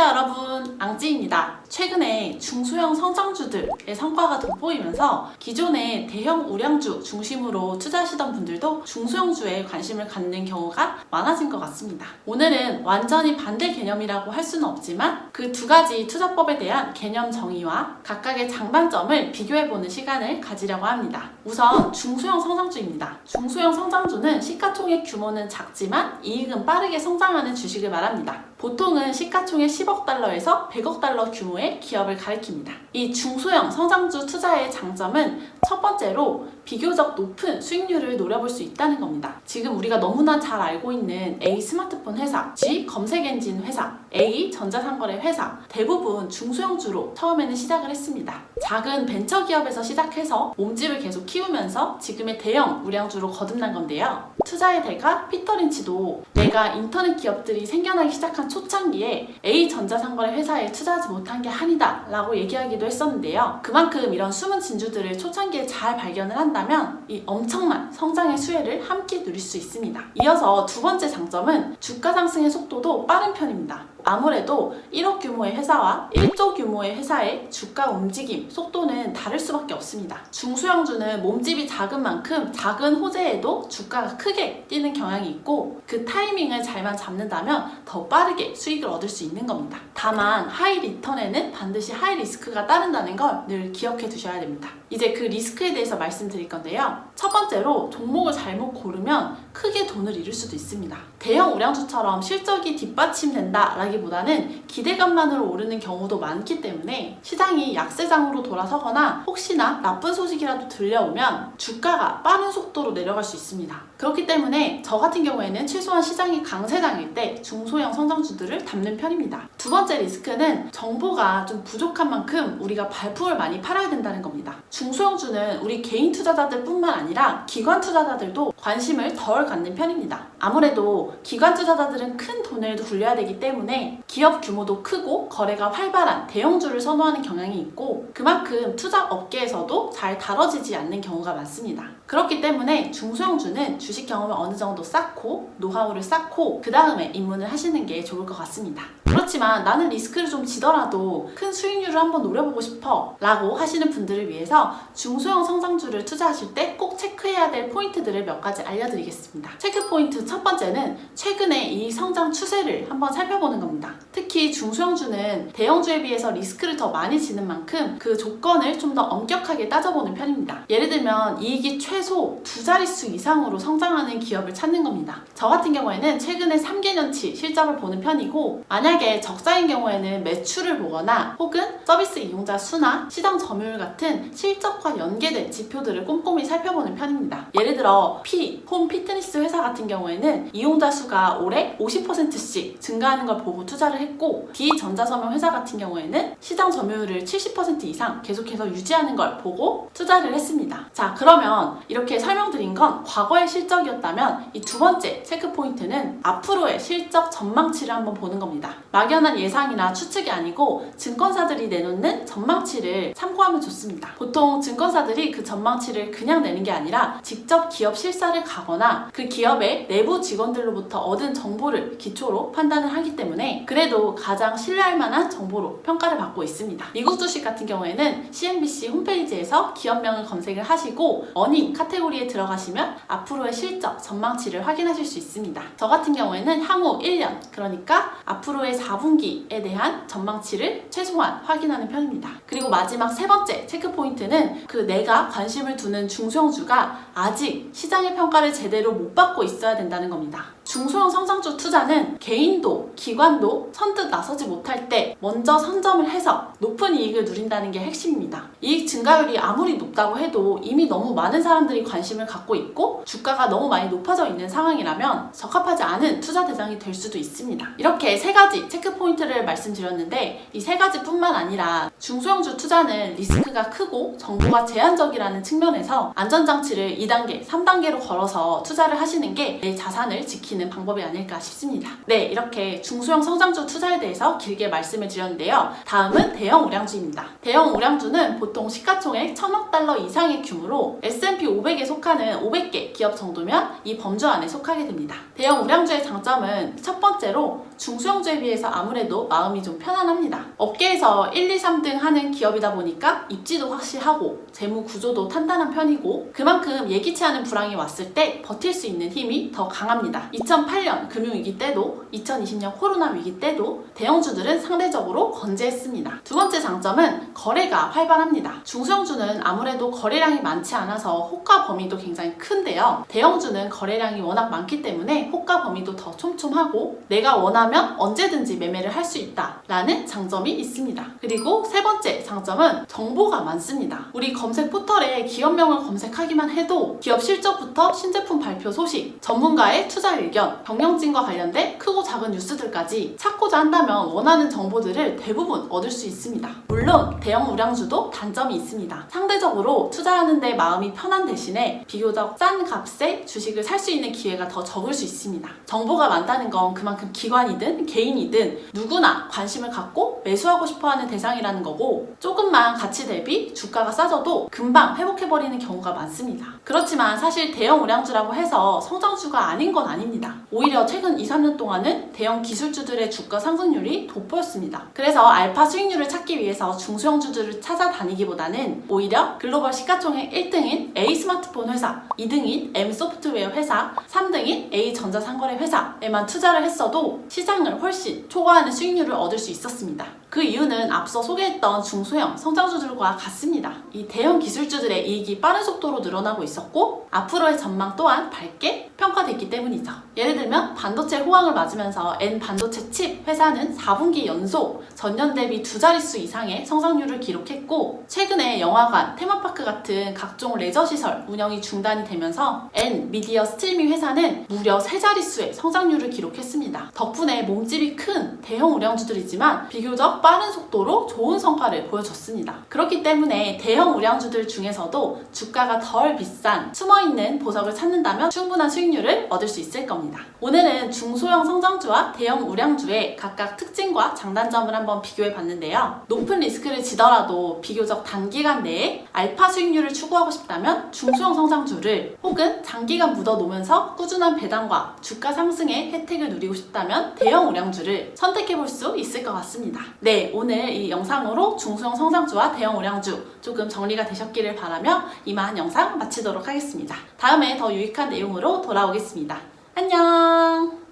안녕하세요 여러분, 앙찌입니다. 최근에 중소형 성장주들의 성과가 돋보이면서 기존의 대형 우량주 중심으로 투자하시던 분들도 중소형주에 관심을 갖는 경우가 많아진 것 같습니다. 오늘은 완전히 반대 개념이라고 할 수는 없지만 그 두 가지 투자법에 대한 개념 정의와 각각의 장단점을 비교해보는 시간을 가지려고 합니다. 우선 중소형 성장주입니다. 중소형 성장주는 시가총액 규모는 작지만 이익은 빠르게 성장하는 주식을 말합니다. 보통은 시가총액 10억 달러에서 100억 달러 규모의 기업을 가리킵니다. 이 중소형 성장주 투자의 장점은 첫 번째로 비교적 높은 수익률을 노려볼 수 있다는 겁니다. 지금 우리가 너무나 잘 알고 있는 A 스마트폰 회사, G 검색엔진 회사, A 전자상거래 회사 대부분 중소형주로 처음에는 시작을 했습니다. 작은 벤처기업에서 시작해서 몸집을 계속 키우면서 지금의 대형 우량주로 거듭난 건데요. 투자의 대가 피터 린치도 내가 인터넷 기업들이 생겨나기 시작한 초창기에 A 전자상거래 회사에 투자하지 못한 게 아니다 라고 얘기하기도 했었는데요. 그만큼 이런 숨은 진주들을 초창기에 잘 발견을 한다면 이 엄청난 성장의 수혜를 함께 누릴 수 있습니다. 이어서 두 번째 장점은 주가 상승의 속도도 빠른 편입니다. 아무래도 1억 규모의 회사와 1조 규모의 회사의 주가 움직임 속도는 다를 수밖에 없습니다. 중소형주는 몸집이 작은 만큼 작은 호재에도 주가가 크게 뛰는 경향이 있고 그 타이밍을 잘만 잡는다면 더 빠르게 수익을 얻을 수 있는 겁니다. 다만 하이 리턴에는 반드시 하이 리스크가 따른다는 걸 늘 기억해 두셔야 됩니다. 이제 그 리스크에 대해서 말씀드릴 건데요. 첫 번째로 종목을 잘못 고르면 크게 돈을 잃을 수도 있습니다. 대형 우량주처럼 실적이 뒷받침된다 라기보다는 기대감만으로 오르는 경우도 많기 때문에 시장이 약세장으로 돌아서거나 혹시나 나쁜 소식이라도 들려오면 주가가 빠른 속도로 내려갈 수 있습니다. 그렇기 때문에 저 같은 경우에는 최소한 시장이 강세장일 때 중소형 성장주들을 담는 편입니다. 두 번째 리스크는 정보가 좀 부족한 만큼 우리가 발품을 많이 팔아야 된다는 겁니다. 중소형주는 우리 개인 투자자들 뿐만 아니라 기관 투자자들도 관심을 덜 갖는 편입니다. 아무래도 기관 투자자들은 큰 돈을 굴려야 되기 때문에 기업 규모도 크고 거래가 활발한 대형주를 선호하는 경향이 있고 그만큼 투자 업계에서도 잘 다뤄지지 않는 경우가 많습니다. 그렇기 때문에 중소형주는 주식 경험을 어느 정도 쌓고 노하우를 쌓고 그 다음에 입문을 하시는 게 좋을 것 같습니다. 그렇지만 나는 리스크를 좀 지더라도 큰 수익률을 한번 노려보고 싶어 라고 하시는 분들을 위해서 중소형 성장주를 투자하실 때 꼭 체크해야 될 포인트들을 몇 가지 알려드리겠습니다. 체크 포인트 첫 번째는 최근의 이 성장 추세를 한번 살펴보는 겁니다. 특히 중소형주는 대형주에 비해서 리스크를 더 많이 지는 만큼 그 조건을 좀 더 엄격하게 따져보는 편입니다. 예를 들면 이익이 최소 2자릿수 이상으로 성장하는 기업을 찾는 겁니다. 저 같은 경우에는 최근에 3개년치 실적을 보는 편이고 만약에 적자인 경우에는 매출을 보거나 혹은 서비스 이용자 수나 시장 점유율 같은 실적과 연계된 지표들을 꼼꼼히 살펴보는 편입니다. 예를 들어 홈 피트니스 회사 같은 경우에는 이용자 수가 올해 50%씩 증가하는 걸 보고 투자를 했고 D 전자서명 회사 같은 경우에는 시장 점유율을 70% 이상 계속해서 유지하는 걸 보고 투자를 했습니다. 자, 그러면 이렇게 설명드린 건 과거의 실적이었다면 이 두 번째 체크 포인트는 앞으로의 실적 전망치를 한번 보는 겁니다. 막연한 예상이나 추측이 아니고 증권사들이 내놓는 전망치를 참고하면 좋습니다. 보통 증권사들이 그 전망치를 그냥 내는 게 아니라 직접 기업 실사를 가거나 그 기업의 내부 직원들로부터 얻은 정보를 기초로 판단을 하기 때문에 그래도 가장 신뢰할 만한 정보로 평가를 받고 있습니다. 미국 주식 같은 경우에는 CNBC 홈페이지에서 기업명을 검색을 하시고 어닝 카테고리에 들어가시면 앞으로의 실적 전망치를 확인하실 수 있습니다. 저 같은 경우에는 향후 1년 그러니까 앞으로의 4분기에 대한 전망치를 최소한 확인하는 편입니다. 그리고 마지막 세 번째 체크 포인트는 그 내가 관심을 두는 중소형주가 아직 시장의 평가를 제대로 못 받고 있어야 된다는 겁니다. 중소형 성장주 투자는 개인도 기관도 선뜻 나서지 못할 때 먼저 선점을 해서 높은 이익을 누린다는 게 핵심입니다. 이익 증가율이 아무리 높다고 해도 이미 너무 많은 사람들이 관심을 갖고 있고 주가가 너무 많이 높아져 있는 상황이라면 적합하지 않은 투자 대상이 될 수도 있습니다. 이렇게 세 가지 체크 포인트를 말씀드렸는데 이 세 가지뿐만 아니라 중소형주 투자는 리스크가 크고 정보가 제한적이라는 측면에서 안전장치를 2단계, 3단계로 걸어서 투자를 하시는 게 내 자산을 지키는 지키는 방법이 아닐까 싶습니다. 네, 이렇게 중소형 성장주 투자에 대해서 길게 말씀을 드렸는데요. 다음은 대형 우량주입니다. 대형 우량주는 보통 시가총액 1000억 달러 이상의 규모로 S&P 500에 속하는 500개 기업 정도면 이 범주 안에 속하게 됩니다. 대형 우량주의 장점은 첫 번째로 중소형주에 비해서 아무래도 마음이 좀 편안합니다. 업계에서 1, 2, 3등 하는 기업이다 보니까 입지도 확실하고 재무 구조도 탄탄한 편이고 그만큼 예기치 않은 불황이 왔을 때 버틸 수 있는 힘이 더 강합니다. 2008년 금융위기 때도 2020년 코로나 위기 때도 대형주들은 상대적으로 건재했습니다. 두 번째 장점은 거래가 활발합니다. 중소형주는 아무래도 거래량이 많지 않아서 호가 범위도 굉장히 큰데요. 대형주는 거래량이 워낙 많기 때문에 호가 범위도 더 촘촘하고 내가 원하면 언제든지 매매를 할 수 있다라는 장점이 있습니다. 그리고 세 번째 장점은 정보가 많습니다. 우리 검색 포털에 기업명을 검색하기만 해도 기업 실적부터 신제품 발표 소식, 전문가의 투자 의견, 경영진과 관련된 크고 작은 뉴스들까지 찾고자 한다면 원하는 정보들을 대부분 얻을 수 있습니다. 물론 대형 우량주도 단점이 있습니다. 상대적으로 투자하는 데 마음이 편한 대신에 비교적 싼 값에 주식을 살 수 있는 기회가 더 적을 수 있습니다. 정보가 많다는 건 그만큼 기관이든 개인이든 누구나 관심을 갖고 매수하고 싶어하는 대상이라는 거고 조금만 가치 대비 주가가 싸져도 금방 회복해버리는 경우가 많습니다. 그렇지만 사실 대형 우량주라고 해서 성장주가 아닌 건 아닙니다. 오히려 최근 2, 3년 동안은 대형 기술주들의 주가 상승률이 돋보였습니다. 그래서 알파 수익률을 찾기 위해서 중소형주들을 찾아다니기보다는 오히려 글로벌 시가총액 1등인 A 스마트폰 회사, 2등인 M 소프트웨어 회사, 3등인 A 전자상거래 회사에만 투자를 했어도 시장을 훨씬 초과하는 수익률을 얻을 수 있었습니다. 그 이유는 앞서 소개했던 중소형 성장주들과 같습니다. 이 대형 기술주들의 이익이 빠른 속도로 늘어나고 있었고 앞으로의 전망 또한 밝게 평가됐기 때문이죠. 예를 들면 반도체 호황을 맞으면서 N 반도체 칩 회사는 4분기 연속 전년 대비 2자릿수 이상의 성장률을 기록했고 최근에 영화관, 테마파크 같은 각종 레저시설 운영이 중단이 되면서 N 미디어 스트리밍 회사는 무려 3자릿수의 성장률을 기록했습니다. 덕분에 몸집이 큰 대형 우량주들이지만 비교적 빠른 속도로 좋은 성과를 보여줬습니다. 그렇기 때문에 대형 우량주들 중에서도 주가가 덜 비싼 숨어있는 보석을 찾는다면 충분한 수익률을 얻을 수 있을 겁니다. 오늘은 중소형 성장주와 대형 우량주의 각각 특징과 장단점을 한번 비교해 봤는데요. 높은 리스크를 지더라도 비교적 단기간 내에 알파 수익률을 추구하고 싶다면 중소형 성장주를 혹은 장기간 묻어놓으면서 꾸준한 배당과 주가 상승의 혜택을 누리고 싶다면 대형 우량주를 선택해 볼 수 있을 것 같습니다. 네, 오늘 이 영상으로 중소형 성장주와 대형 우량주 조금 정리가 되셨기를 바라며 이만 영상 마치도록 하겠습니다. 다음에 더 유익한 내용으로 돌아오겠습니다. 안녕!